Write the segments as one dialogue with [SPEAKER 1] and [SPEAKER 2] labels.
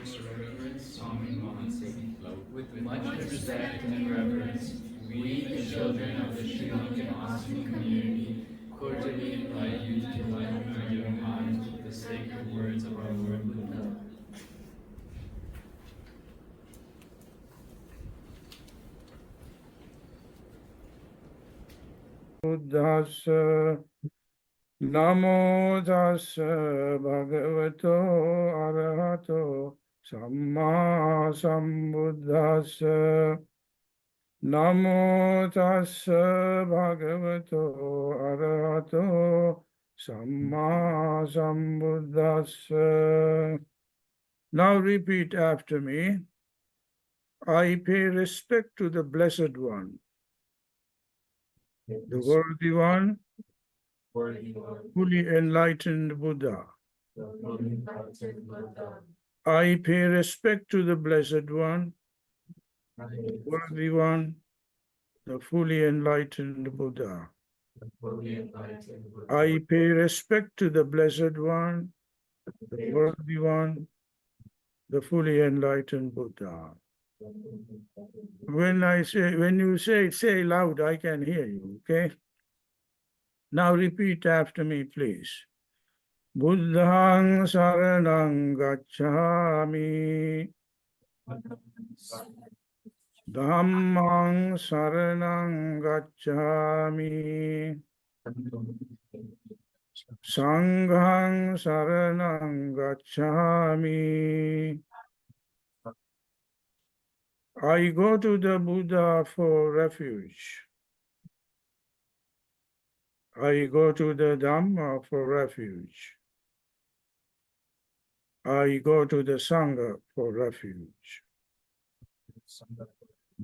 [SPEAKER 1] With much respect and reverence, we, the children of the Sri Lankan Austin community, cordially invite you to enlighten our young minds with the sacred words of our Lord Buddha.
[SPEAKER 2] Buddhassa Namo tassa bhagavato arahato samma sambuddhassa Namo tassa bhagavato arahato samma sambuddhassa. Now repeat after me. I pay respect to the Blessed One, the Worthy One, fully enlightened Buddha. I pay respect to the Blessed One, the Worthy One, the fully enlightened Buddha. I pay respect to the Blessed One, the Worthy One, the fully enlightened Buddha. When you say loud, I can hear you, okay? Now repeat after me, please. Buddhang saranang gacchami. Dhammang saranang gacchami. Sanghang saranang gacchami. I go to the Buddha for refuge. I go to the Dhamma for refuge. I go to the Sangha for refuge.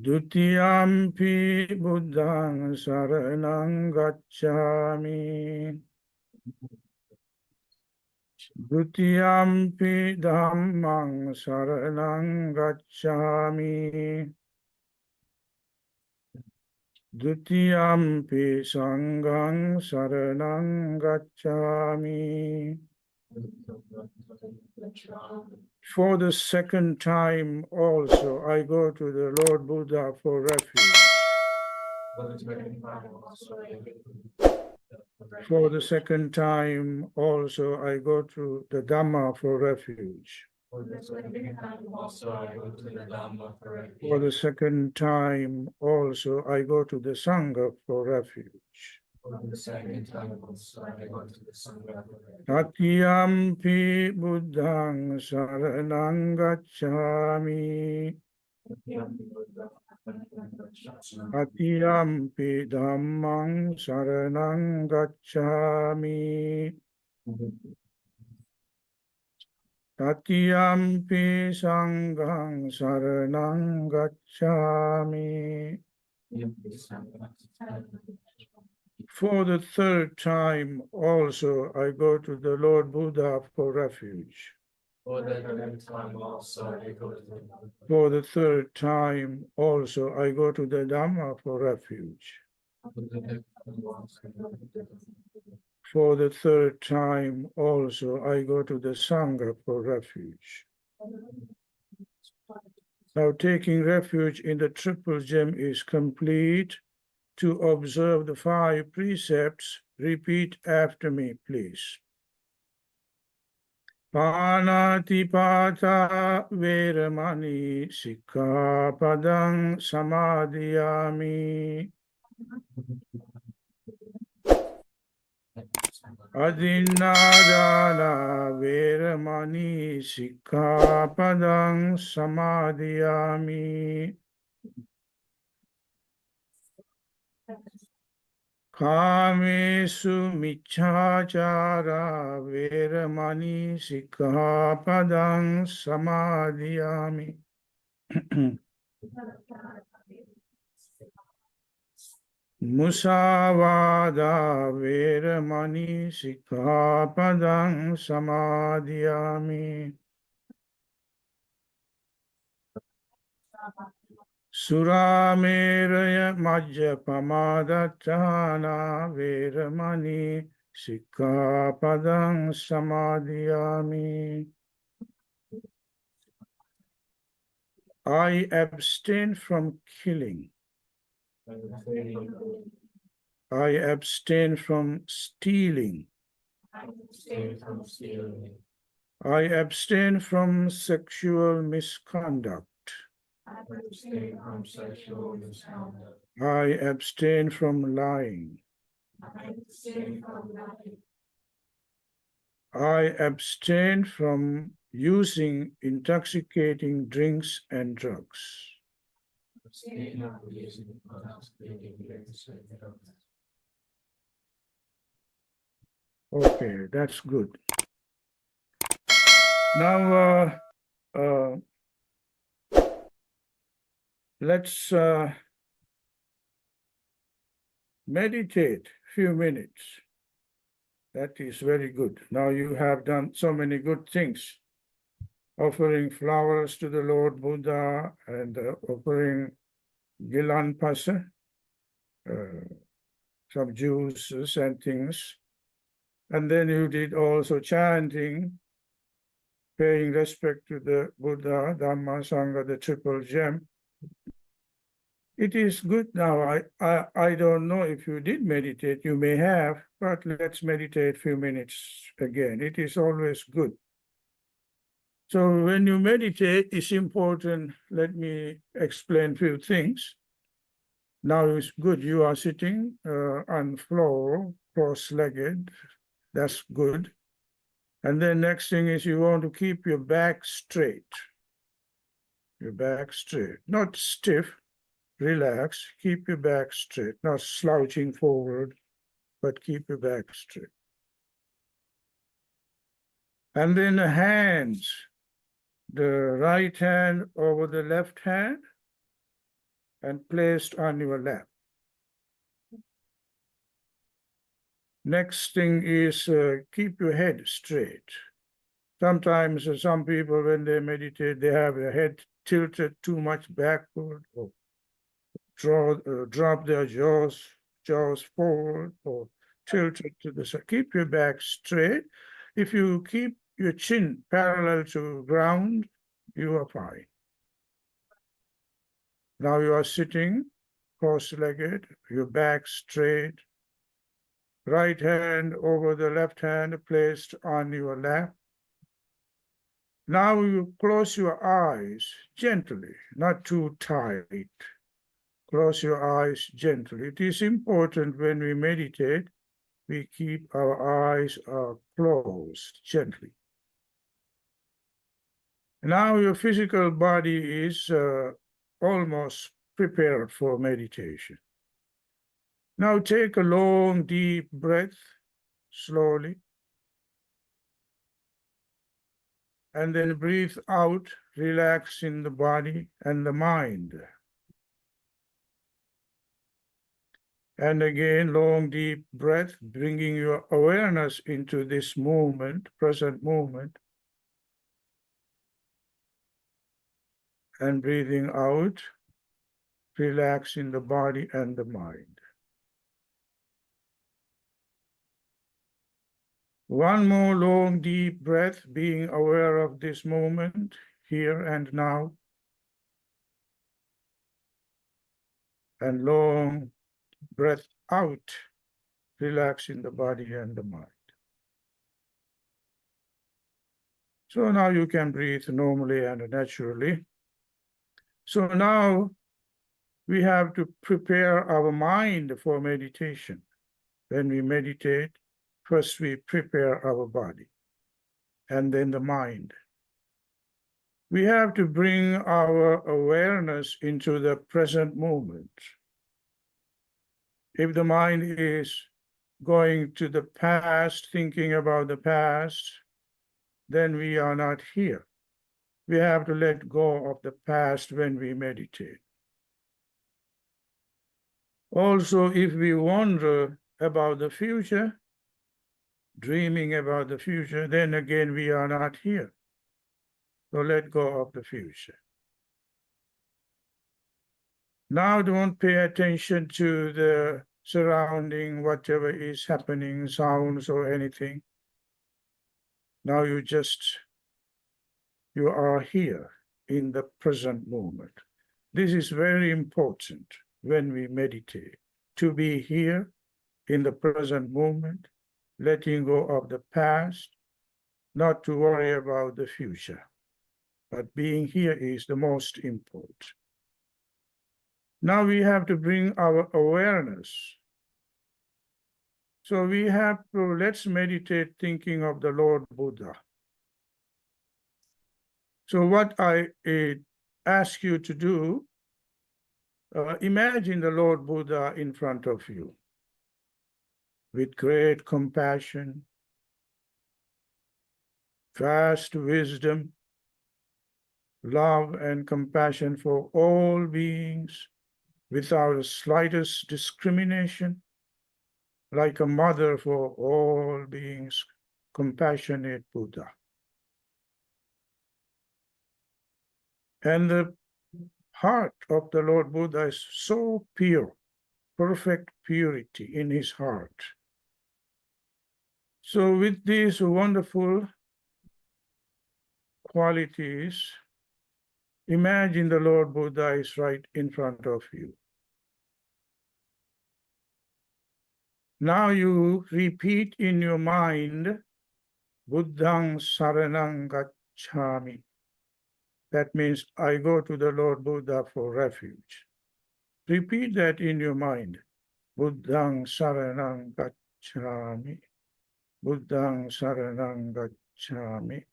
[SPEAKER 2] Dutiyampi Buddhang saranang gacchami. Dutiyampi Dhammang saranang gacchami. Dutiyampi Sanghang saranang gacchami. For the second time also, I go to the Lord Buddha for refuge. For the second time also, I go to the Dhamma for refuge. For the second time also, I go to the Sangha for refuge. Tatyampi Buddhang saranang gacchami. Tatyampi Dhammang saranang gacchami. Tatyampi Sanghang saranang gacchami. For the third time also, I go to the Lord Buddha for refuge. For the third time also, I go to the Dhamma for refuge. For the third time also, I go to the Sangha for refuge. Now, taking refuge in the Triple Gem is complete. To observe the 5 precepts, repeat after me, please. Panatipata veramani sikkhapadang samadhiyami. Adinadana veramani sikkhapadang samadhiyami. Kamesu michachara veramani sikkhapadang samadhiyami. Musavada veramani sikkhapadang samadhiyami. Surameraya majjapamadachana veramani sikkhapadang samadhiyami. I abstain from killing. I abstain from stealing. I abstain from sexual misconduct. I abstain from lying. I abstain from using intoxicating drinks and drugs. Okay, that's good. Now, let's meditate a few minutes. That is very good. Now you have done so many good things. Offering flowers to the Lord Buddha and offering Gilan Pasa, some juices and things. And then you did also chanting, paying respect to the Buddha, Dhamma, Sangha, the triple gem. It is good now. I don't know if you did meditate, you may have, but let's meditate a few minutes again. It is always good. So when you meditate, it's important. Let me explain a few things. Now it's good. You are sitting on the floor, cross-legged. That's good. And then next thing is you want to keep your back straight. Your back straight, not stiff. Relax, keep your back straight, not slouching forward, but keep your back straight. And then the hands, the right hand over the left hand and placed on your lap. Next thing is keep your head straight. Sometimes some people, when they meditate, they have their head tilted too much backward or drop their jaws forward or tilted to the side. Keep your back straight. If you keep your chin parallel to ground, you are fine. Now you are sitting cross-legged, your back straight, right hand over the left hand placed on your lap. Now you close your eyes gently, not too tight. Close your eyes gently. It is important when we meditate, we keep our eyes closed gently. Now your physical body is almost prepared for meditation. Now take a long, deep breath, slowly. And then breathe out, relaxing the body and the mind. And again, long, deep breath, bringing your awareness into this moment, present moment. And breathing out, relaxing the body and the mind. One more long, deep breath, being aware of this moment, here and now. And long breath out, relaxing the body and the mind. So now you can breathe normally and naturally. So now we have to prepare our mind for meditation. When we meditate, first we prepare our body and then the mind. We have to bring our awareness into the present moment. If the mind is going to the past, thinking about the past, then we are not here. We have to let go of the past when we meditate. Also, if we wonder about the future, dreaming about the future, then again we are not here. So let go of the future. Now don't pay attention to the surrounding, whatever is happening, sounds or anything. Now you are here. in the present moment. This is very important when we meditate, to be here in the present moment, letting go of the past, not to worry about the future. But being here is the most important. Now we have to bring our awareness. So we have to, let's meditate thinking of the Lord Buddha. So what I ask you to do, imagine the Lord Buddha in front of you with great compassion, vast wisdom, love and compassion for all beings without the slightest discrimination, like a mother for all beings, compassionate Buddha. And the heart of the Lord Buddha is so pure, perfect purity in his heart. So with these wonderful qualities, imagine the Lord Buddha is right in front of you. Now you repeat in your mind, Buddhang Saranang Gacchami. That means I go to the Lord Buddha for refuge. Repeat that in your mind. Buddhang Saranang Gacchami. Buddhang Saranang Gacchami.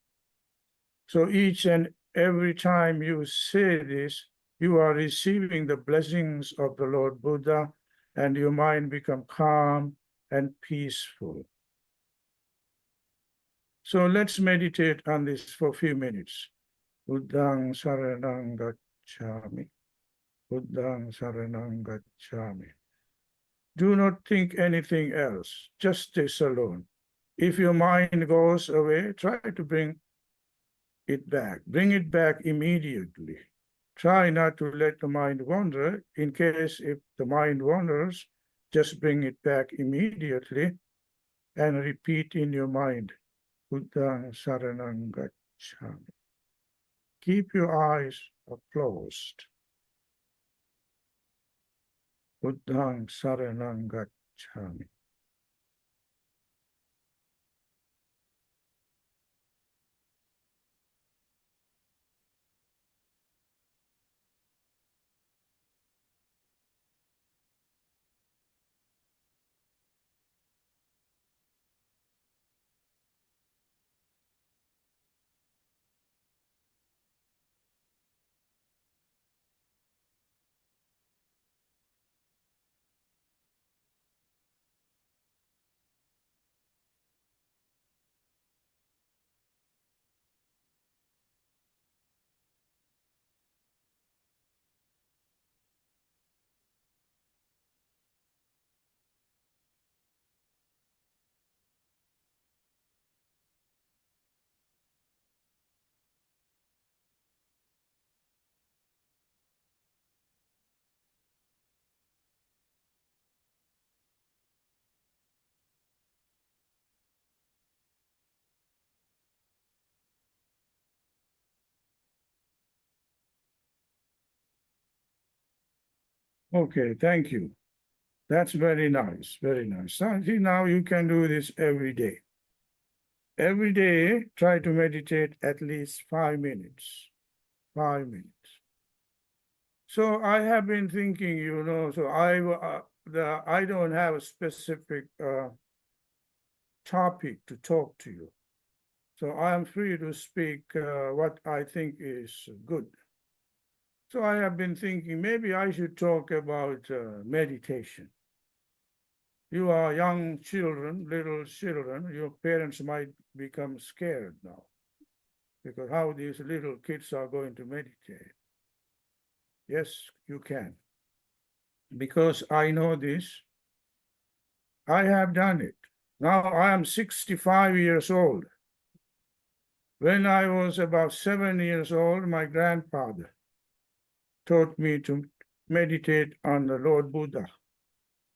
[SPEAKER 2] So each and every time you say this, you are receiving the blessings of the Lord Buddha, and your mind become calm and peaceful. So let's meditate on this for a few minutes. Buddhang Saranang Gacchami. Buddhang Saranang Gacchami. Do not think anything else, just this alone. If your mind goes away, try to bring it back. Bring it back immediately. Try not to let the mind wander. In case if the mind wanders, just bring it back immediately and repeat in your mind, Buddhang Saranang Gacchami. Keep your eyes closed. Buddhang Saranang Gacchami. Okay, thank you. That's very nice, very nice. So, see, now you can do this every day. Every day, try to meditate at least 5 minutes. 5 minutes. So I have been thinking, so I don't have a specific topic to talk to you. So I am free to speak what I think is good. So I have been thinking maybe I should talk about meditation. You are young children, little children, your parents might become scared now because how these little kids are going to meditate. Yes, you can. Because I know this, I have done it. Now I am 65 years old. When I was about 7 years old, my grandfather taught me to meditate on the Lord Buddha.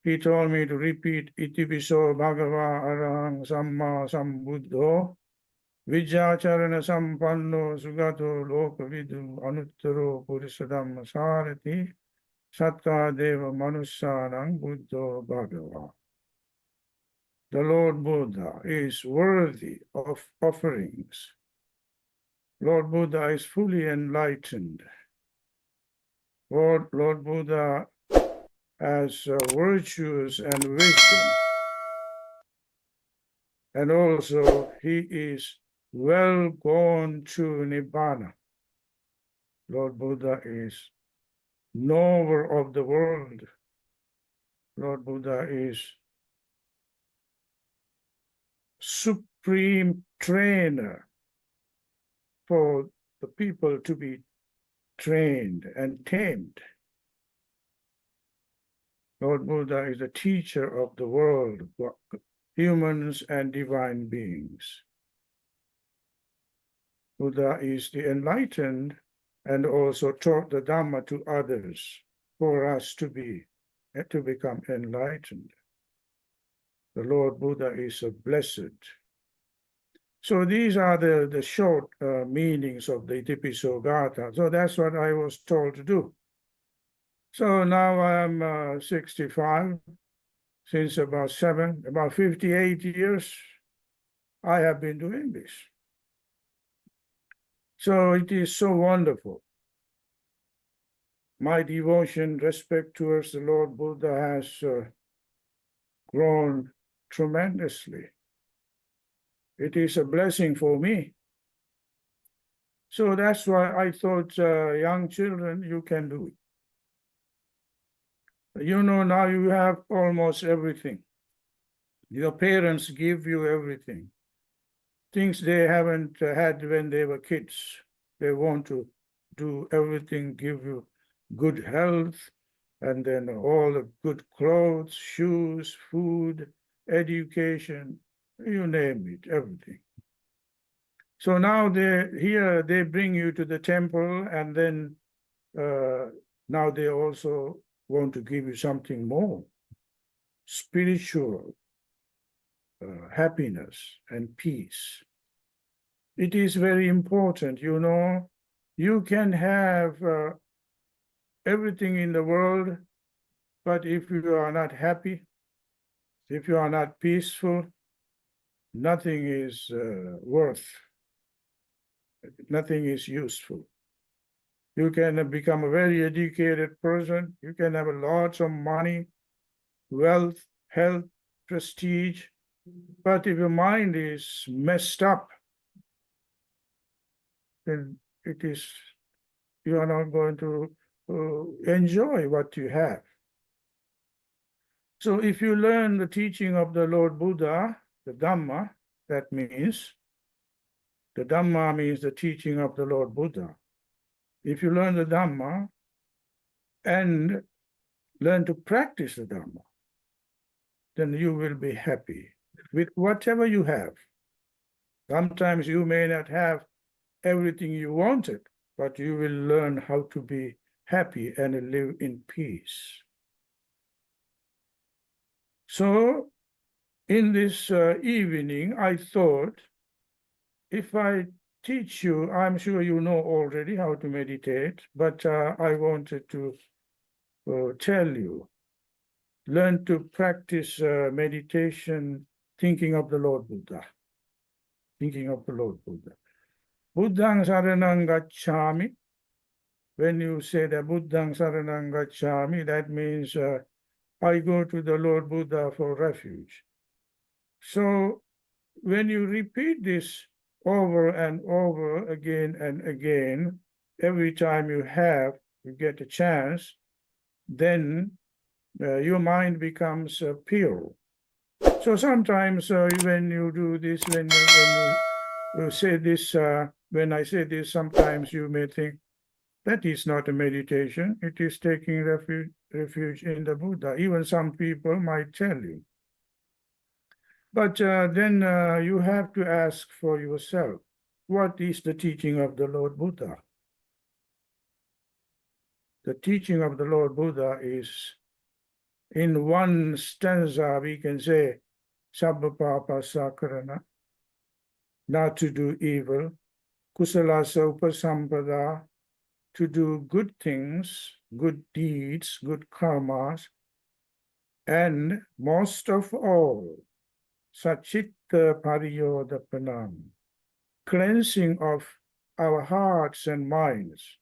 [SPEAKER 2] He told me to repeat Iti Piso Bhagava Arahang Samma Sambuddho, Vijacharana sampanno sugato lokavidu anuttaro purisadhamma sarati satta deva manussanang buddho bhagava. The Lord Buddha is worthy of offerings. Lord Buddha is fully enlightened. Lord Buddha has virtues and wisdom. And also he is well gone to Nibbana. Lord Buddha is knower of the world. Lord Buddha is supreme trainer for the people to be trained and tamed. Lord Buddha is the teacher of the world, humans and divine beings. Buddha is the enlightened and also taught the Dhamma to others for us to become enlightened. The Lord Buddha is a blessed. So these are the short meanings of the Itipiso Gatha. So that's what I was told to do. So now I'm 65. Since about 58 years, I have been doing this. So it is so wonderful. My devotion, respect towards the Lord Buddha has grown tremendously. It is a blessing for me. So that's why I thought, young children, you can do it. You know, now you have almost everything. Your parents give you everything. Things they haven't had when they were kids. They want to do everything, give you good health, and then all the good clothes, shoes, food, education, you name it, everything. So now they bring you to the temple, and then now they also want to give you something more, spiritual happiness and peace. It is very important, you know. You can have everything in the world, but if you are not happy, if you are not peaceful, nothing is nothing is useful. You can become a very educated person, you can have lots of money, wealth, health, prestige, but if your mind is messed up, then you are not going to enjoy what you have. So if you learn the teaching of the Lord Buddha, the Dhamma, that means, the Dhamma means the teaching of the Lord Buddha. If you learn the Dhamma and learn to practice the Dhamma, then you will be happy with whatever you have. Sometimes you may not have everything you wanted, but you will learn how to be happy and live in peace. So in this evening, I thought, if I teach you, I'm sure you know already how to meditate, but I wanted to tell you, learn to practice meditation, thinking of the Lord Buddha. Thinking of the Lord Buddha. Buddhang saranang gacchami. When you say that Buddhang saranang gacchami, that means I go to the Lord Buddha for refuge. So when you repeat this over and over again and again, every time you get a chance, then your mind becomes pure. So sometimes when you do this, when you say this, when I say this, sometimes you may think that is not a meditation. It is taking refuge in the Buddha. Even some people might tell you. But then you have to ask for yourself, what is the teaching of the Lord Buddha? The teaching of the Lord Buddha is, in one stanza, we can say, Sabba Papa Sakarana. not to do evil, kusalasa upasampada, to do good things, good deeds, good karmas, and most of all, sachitta pariyodapanam, cleansing of our hearts and minds,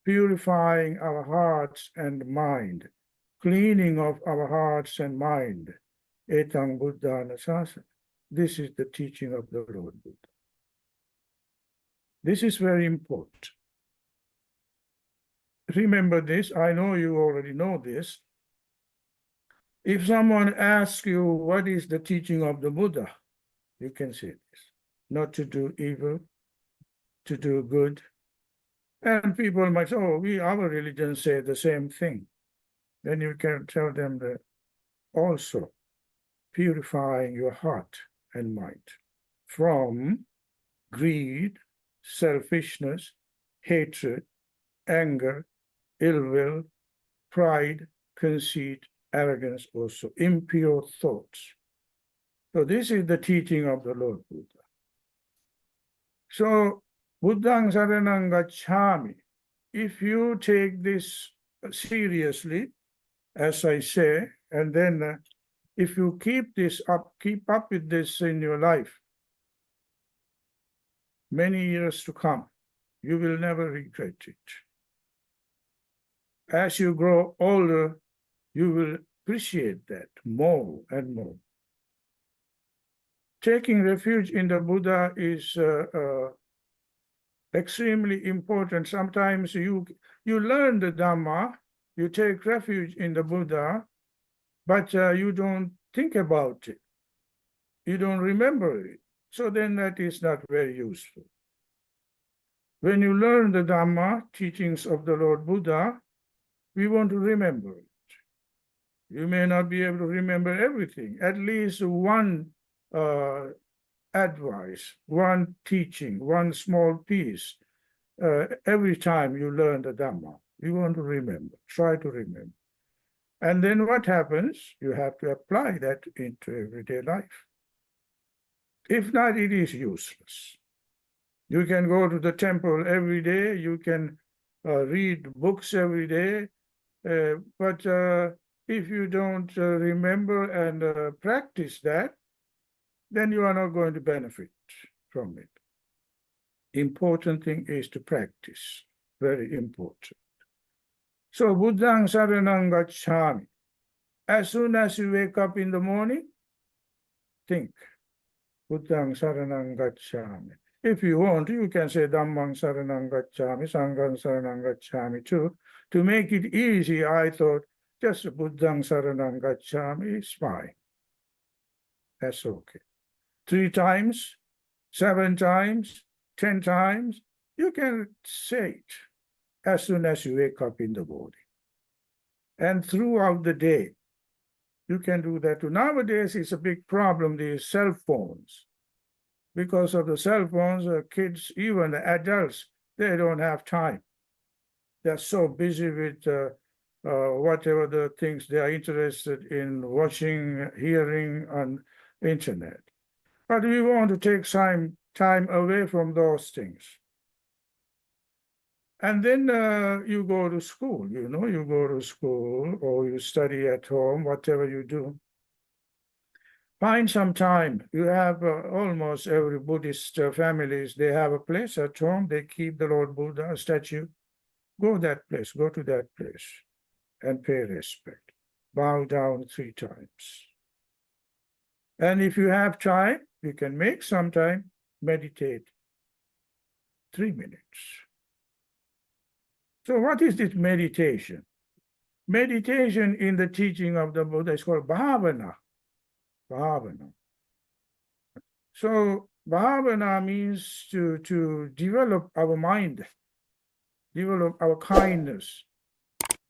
[SPEAKER 2] purifying our hearts and mind, cleaning of our hearts and mind. Etang Buddhanussati. This is the teaching of the Lord Buddha. This is very important. Remember this. I know you already know this. If someone asks you what is the teaching of the Buddha, you can say this: not to do evil, to do good. And people might say, oh, our religion say the same thing. Then you can tell them that also purifying your heart and mind from greed, selfishness, hatred, anger, ill will, pride, conceit, arrogance, also impure thoughts. So this is the teaching of the Lord Buddha. So Buddhang saranang gacchami. If you take this seriously, as I say, and then if you keep up with this in your life, many years to come, you will never regret it. As you grow older, you will appreciate that more and more. Taking refuge in the Buddha is extremely important. Sometimes you learn the Dhamma, you take refuge in the Buddha, but you don't think about it. You don't remember it. So then that is not very useful. When you learn the Dhamma, teachings of the Lord Buddha, we want to remember it. You may not be able to remember everything. At least one advice, one teaching, one small piece, every time you learn the Dhamma, you want to remember, try to remember. And then what happens? You have to apply that into everyday life. If not, it is useless. You can go to the temple every day, you can read books every day, but if you don't remember and practice that, then you are not going to benefit from it. Important thing is to practice, very important. So Buddhang saranang gacchami. As soon as you wake up in the morning, think, Buddhang saranang gacchami. If you want, you can say Dhammang saranang gacchami, Sanghang saranang gacchami too. To make it easy, I thought just Buddhang saranang gacchami is fine. That's okay. 3 times, 7 times, 10 times, you can say it as soon as you wake up in the morning. And throughout the day, you can do that too. Nowadays, it's a big problem, these cell phones. Because of the cell phones, kids, even the adults, they don't have time. They're so busy with whatever the things they are interested in watching, hearing on internet. But we want to take time away from those things. And then you go to school, you go to school or you study at home, whatever you do. Find some time. You have almost every Buddhist families, they have a place at home. They keep the Lord Buddha statue. Go that place, go to that place and pay respect. Bow down 3 times. And if you have time, you can make some time, meditate 3 minutes. So what is this meditation? Meditation in the teaching of the Buddha is called bhavana. Bhavana. So bhavana means to develop our mind, develop our kindness,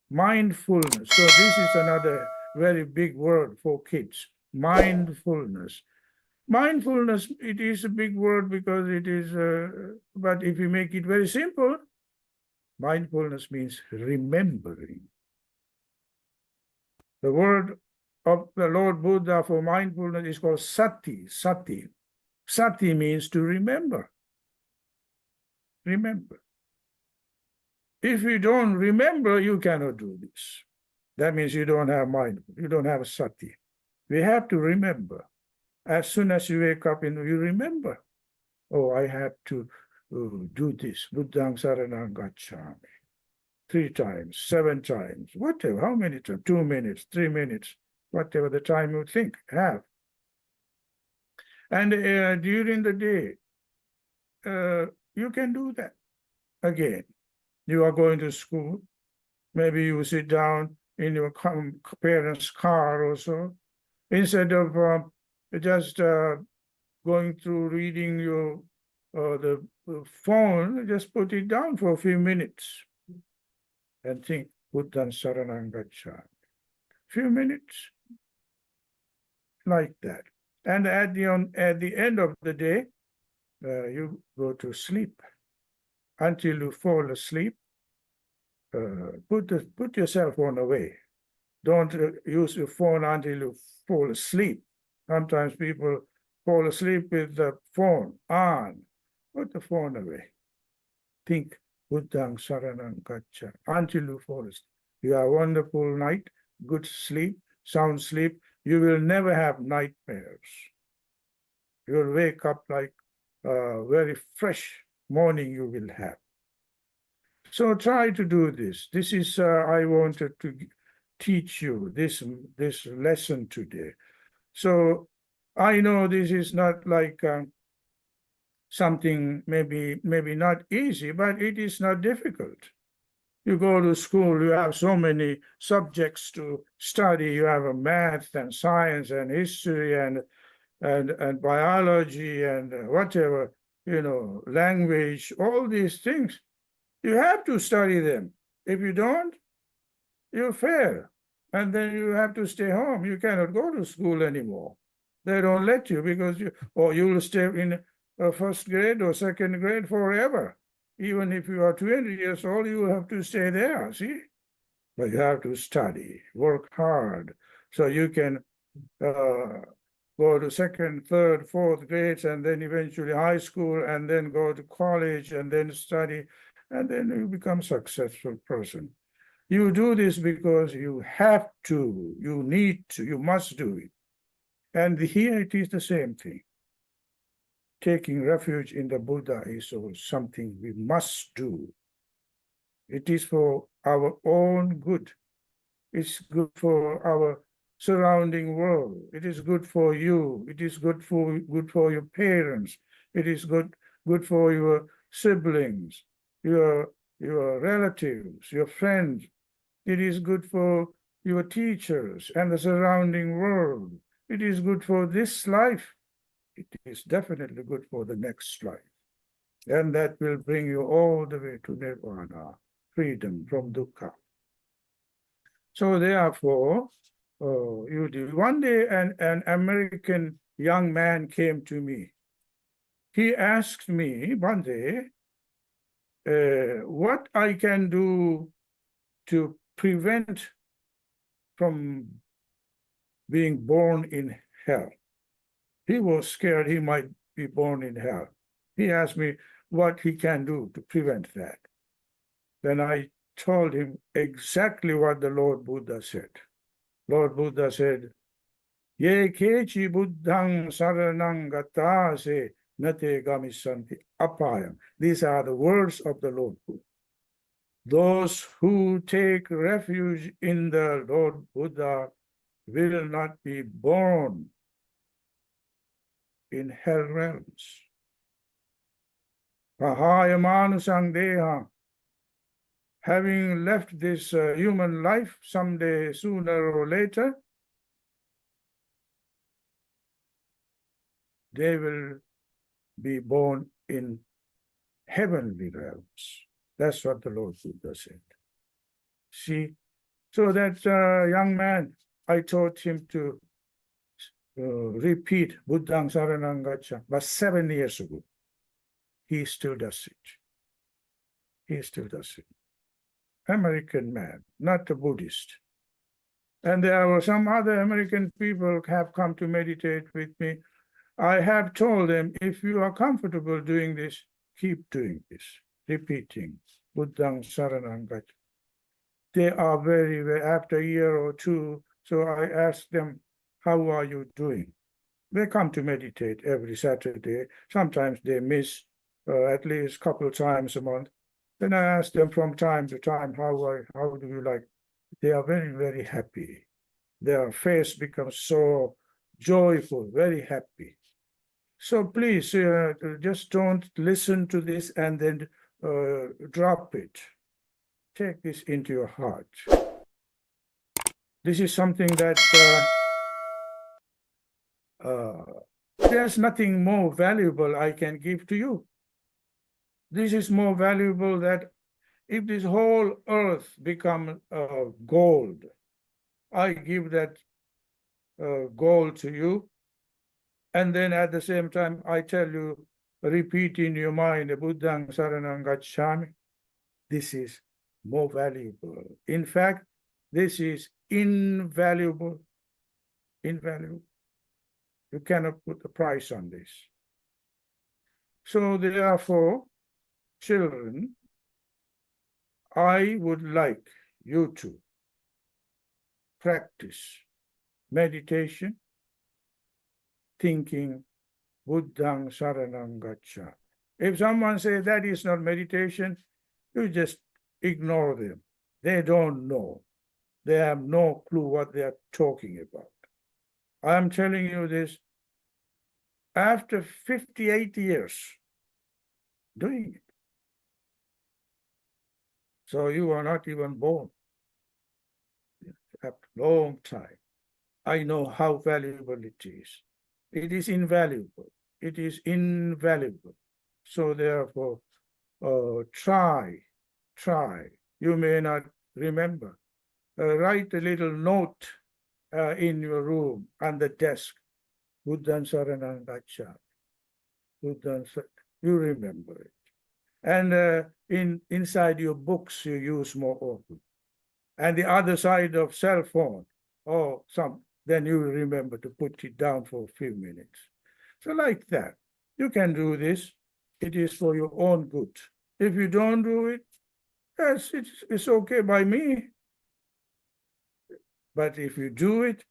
[SPEAKER 2] mindfulness. So this is another very big word for kids, mindfulness. Mindfulness, it is a big word because it is, but if you make it very simple, mindfulness means remembering. The word of the Lord Buddha for mindfulness is called sati, sati. Sati means to remember. Remember. If you don't remember, you cannot do this. That means you don't have mind, you don't have sati. We have to remember. As soon as you wake up, you remember. Oh, I have to do this. Buddhang saranang gacchami. 3 times, 7 times, whatever. How many times? 2 minutes, 3 minutes, whatever the time you think, have. And during the day, you can do that. Again, you are going to school. Maybe you sit down in your parents' car or so. Instead of just going through reading your the phone, just put it down for a few minutes and think, Buddhanussati Bhavanawa. Few minutes, like that. And at the end of the day, you go to sleep. Until you fall asleep, put your cell phone away. Don't use your phone until you fall asleep. Sometimes people fall asleep with the phone on. Put the phone away. Think, Buddhang saranang gaccha, until you fall asleep. You have a wonderful night, good sleep, sound sleep. You will never have nightmares. You will wake up like a very fresh morning you will have. So try to do this. This is, I wanted to teach you this lesson today. So I know this is not like something maybe not easy, but it is not difficult. You go to school, you have so many subjects to study. You have a math and science and history and biology and whatever, language, all these things. You have to study them. If you don't, you fail. And then you have to stay home. You cannot go to school anymore. They don't let you because you will stay in first grade or second grade forever. Even if you are 20 years old, you have to stay there, see? But you have to study, work hard, so you can go to second, third, fourth grades, and then eventually high school, and then go to college, and then study, and then you become a successful person. You do this because you have to, you need to, you must do it. And here it is the same thing. Taking refuge in the Buddha is something we must do. It is for our own good. It's good for our surrounding world. It is good for you. It is good for your parents. It is good for your siblings, your relatives, your friends. It is good for your teachers and the surrounding world. It is good for this life. It is definitely good for the next life. And that will bring you all the way to nirvana, freedom from dukkha. So therefore, one day an American young man came to me. He asked me one day what I can do to prevent from being born in hell. He was scared he might be born in hell. He asked me what he can do to prevent that. Then I told him exactly what the Lord Buddha said. Lord Buddha said, Ye kechi buddhang saranang gatase nate gamisanti apayam. These are the words of the Lord Buddha. Those who take refuge in the Lord Buddha will not be born in hell realms. Pahayamanusang deha, having left this human life someday, sooner or later, they will be born in heavenly realms. That's what the Lord Buddha said. See, so that young man, I taught him to repeat Buddhang Saranang Gaccha, but 7 years ago. He still does it. He still does it. American man, not a Buddhist. And there were some other American people have come to meditate with me. I have told them, if you are comfortable doing this, keep doing this, repeating, Buddhang Saranang Gacchami. They are very, after a year or two, so I ask them, how are you doing? They come to meditate every Saturday. Sometimes they miss at least a couple of times a month. Then I ask them from time to time, how do you like? They are very, very happy. Their face becomes so joyful, very happy. So please, just don't listen to this and then drop it. Take this into your heart. This is something that there's nothing more valuable I can give to you. This is more valuable that if this whole earth become gold, I give that gold to you, and then at the same time I tell you, repeat in your mind, Buddhang Saranang Gacchami. This is more valuable. In fact, this is invaluable. Invaluable. You cannot put a price on this. So therefore, children, I would like you to practice meditation, thinking, Buddhang Saranang Gacchami. If someone says that is not meditation, you just ignore them. They don't know. They have no clue what they are talking about. I am telling you this after 58 years doing it. So you are not even born. After a long time. I know how valuable it is. It is invaluable. It is invaluable. So therefore, try. You may not remember. Write a little note in your room on the desk. Buddhang Saranang Gacchami. You remember it. And inside your books, you use more often. And the other side of cell phone, then you remember to put it down for a few minutes. So like that, you can do this. It is for your own good. If you don't do it, yes, it's okay by me. But if you do it,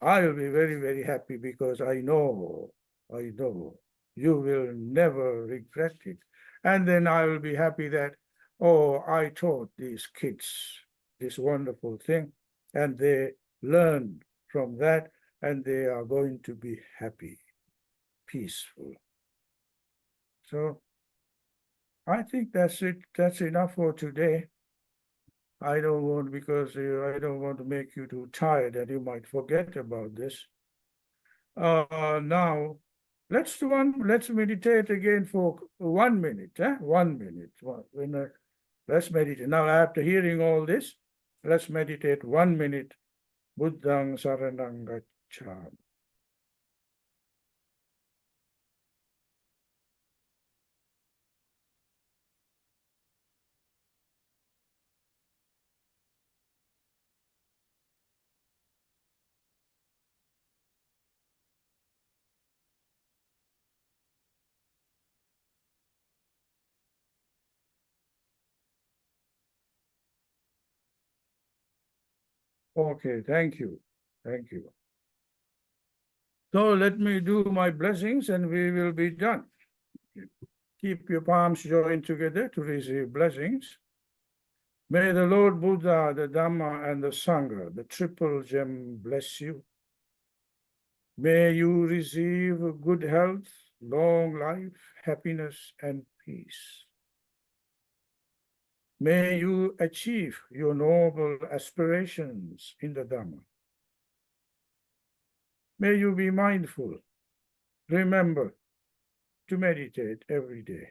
[SPEAKER 2] I'll be very, very happy because I know you will never regret it. And then I will be happy that, I taught these kids this wonderful thing, and they learned from that, and they are going to be happy, peaceful. So I think that's it. That's enough for today. I don't want to make you too tired and you might forget about this. Now, let's meditate again for 1 minute. 1 minute. Let's meditate. Now, after hearing all this, let's meditate 1 minute. Buddhang Saranang Gacchami. Okay, thank you. Thank you. So let me do my blessings and we will be done. Keep your palms joined together to receive blessings. May the Lord Buddha, the Dhamma, and the Sangha, the triple gem, bless you. May you receive good health, long life, happiness, and peace. May you achieve your noble aspirations in the Dhamma. May you be mindful. Remember to meditate every day.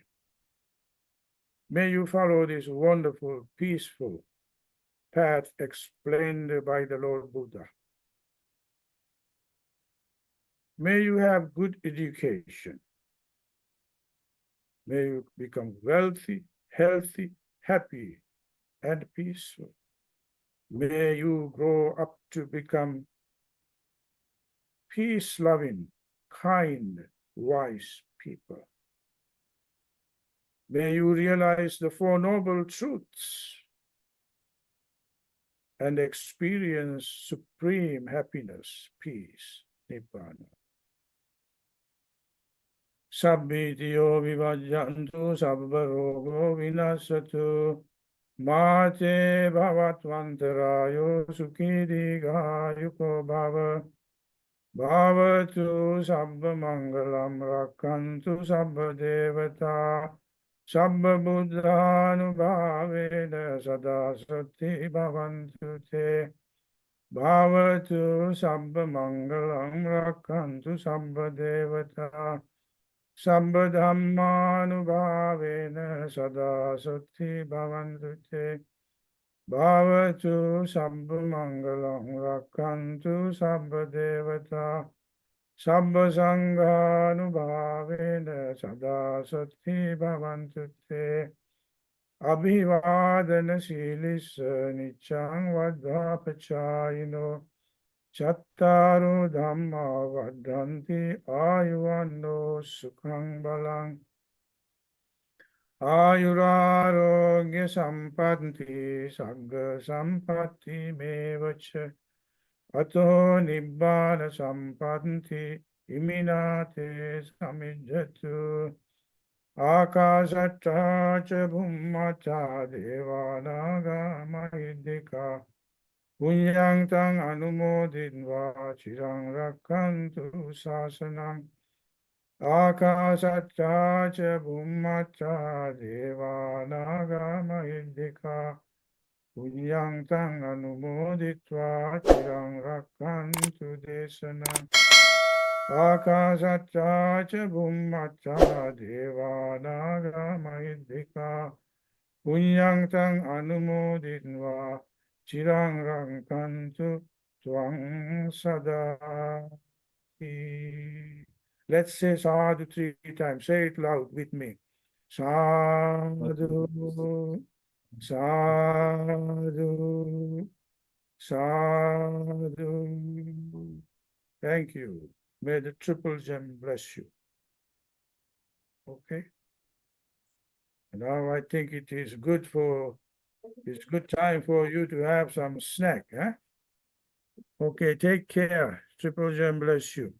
[SPEAKER 2] May you follow this wonderful, peaceful path explained by the Lord Buddha. May you have good education. May you become wealthy, healthy, happy, and peaceful. May you grow up to become peace-loving, kind, wise people. May you realize the Four Noble Truths and experience supreme happiness, peace, Nibbana. Sabbitiyo vivajjantu sabba rogo vinasatu mate bhavatvantarayo sukhi dīghāyuko bhava bhavatu sabba mangalam rakhantu sabba devata sabba buddhanubhavena sada sati bhavantu te bhavatu sabba mangalam rakhantu sabba devata sabba dhammanubhavena sada sati bhavantu te bhavatu sabba mangalam rakhantu sabba devata sabba sanghanubhavena sada sati bhavantu te abhivadana silissa niccang vaddhapachayino chattaru dhamma vaddhanti ayuvanno sukhang balang ayurarogya sampatti sagga sampatti mevacha ato nibbana sampatti iminate samijjatu akasatta ca bhummata devanaga mahiddhika punyang tang anumoditva chirang rakhantu sasanam akasatta ca bhummata devanaga mahiddhika punyang tang anumoditva chirang rakhantu desanam akasatta ca bhummata devanaga mahiddhika punyang tang anumoditva chirang rakhantu tvang sada. Let's say sadhu 3 times. Say it loud with me. Sadhu, sadhu, sadhu. Thank you. May the triple gem bless you. Okay. Now I think it's good time for you to have some snack, huh? Okay, take care. Triple gem bless you.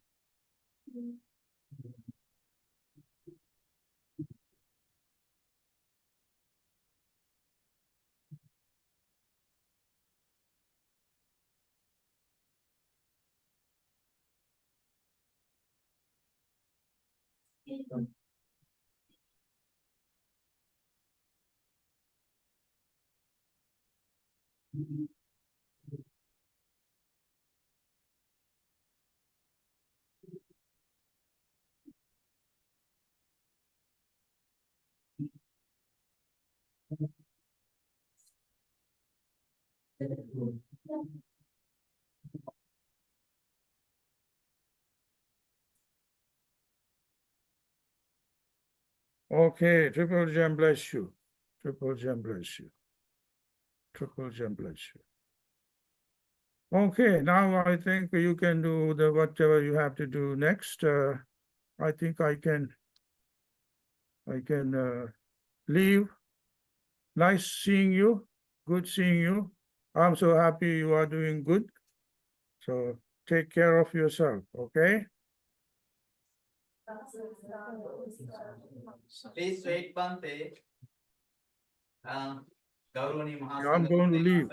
[SPEAKER 2] Okay, triple gem bless you. Triple gem bless you. Triple gem bless you. Okay, now I think you can do whatever you have to do next. I think I can leave. Nice seeing you. Good seeing you. I'm so happy you are doing good. So take care of yourself, okay?
[SPEAKER 3] Please wait, Bante.
[SPEAKER 2] I'm going to leave.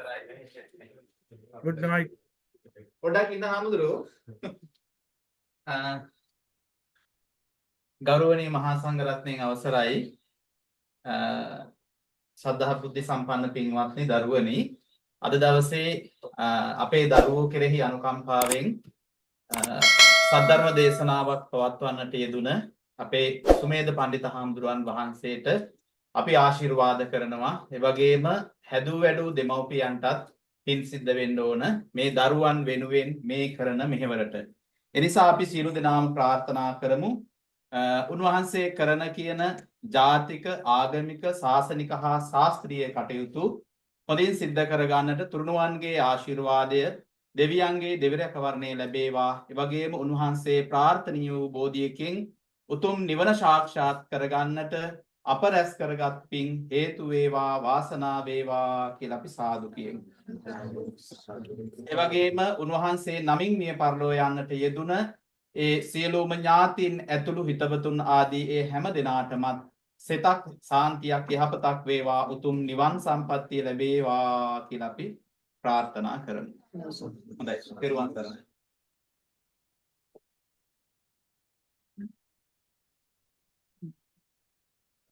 [SPEAKER 2] Good night.
[SPEAKER 3] පොඩ්ඩක් ඉන්න හාමුදුරුවෝ. ගෞරවනීය මහා සංඝරත්නයන් අවසරයි. සද්ධා බුද්ධ සම්පන්න පින්වත්නි දරුවනි අද දවසේ අපේ දරුවෝ කෙරෙහි අනුකම්පාවෙන් සද්ධර්ම දේශනාවක් පවත්වන්නට යෙදුන අපේ සුමේධ පඬිත හාමුදුරුවන් වහන්සේට අපි ආශිර්වාද කරනවා. ඒ වගේම හැදූ වැඩූ දෙමව්පියන්ටත් පින් සිද්ධ වෙන්න ඕන මේ දරුවන් වෙනුවෙන් මේ කරන මෙහෙවරට. එනිසා අපි සියලු දෙනාම ප්‍රාර්ථනා කරමු උන්වහන්සේ කරන කියන ජාතික ආගමික ශාසනික හා ශාස්ත්‍රීය කටයුතු හොඳින් සිද්ධ කරගන්නට තුරුණුවන්ගේ ආශිර්වාදය දෙවියන්ගේ දෙවිරැක වර්ණය ලැබේවා. ඒ වගේම උන්වහන්සේ ප්‍රාර්ථනීය වූ බෝධියකින් උතුම් නිවන සාක්ෂාත් කරගන්නට අප රැස් කරගත් පින් හේතු වේවා වාසනාව වේවා කියලා අපි සාදු කියමු. ඒ වගේම උන්වහන්සේ නමින් මිය පරලෝ යන්නට යෙදුන ඒ සියලුම ඥාතීන් ඇතුළු හිතවතුන් ආදී ඒ හැම දෙනාටමත් සිතක් සාන්තියක් යහපතක් වේවා උතුම් නිවන් සම්පත්තිය ලැබේවා කියලා අපි ප්‍රාර්ථනා කරමු. හොඳයි. පෙරවන් සරණයි.